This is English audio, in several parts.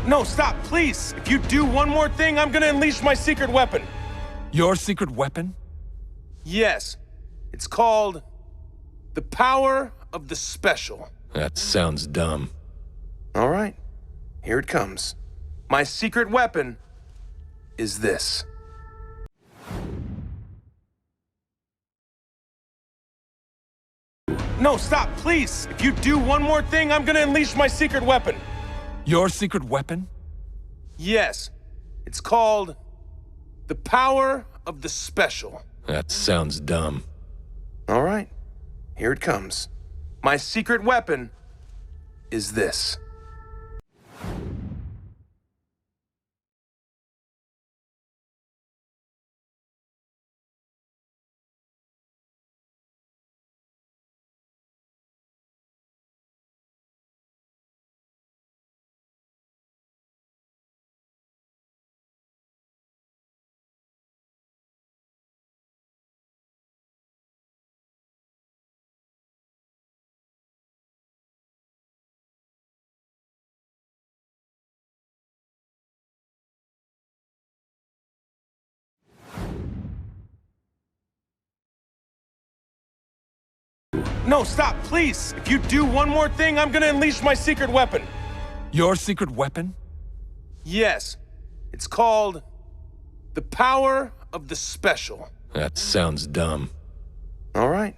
No, stop, please. If you do one more thing, I'm gonna unleash my secret weapon. Your secret weapon? Yes. It's called the power of the special. That sounds dumb. All right. Here it comes. My secret weapon is this. No, stop, please. If you do one more thing, I'm gonna unleash my secret weapon. Your secret weapon? Yes. It's called the power of the special. That sounds dumb. All right. Here it comes. My secret weapon is this. No, stop, please. If you do one more thing, I'm gonna unleash my secret weapon. Your secret weapon? Yes. It's called the power of the special. That sounds dumb. All right.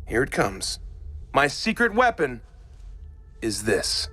Here it comes. My secret weapon is this.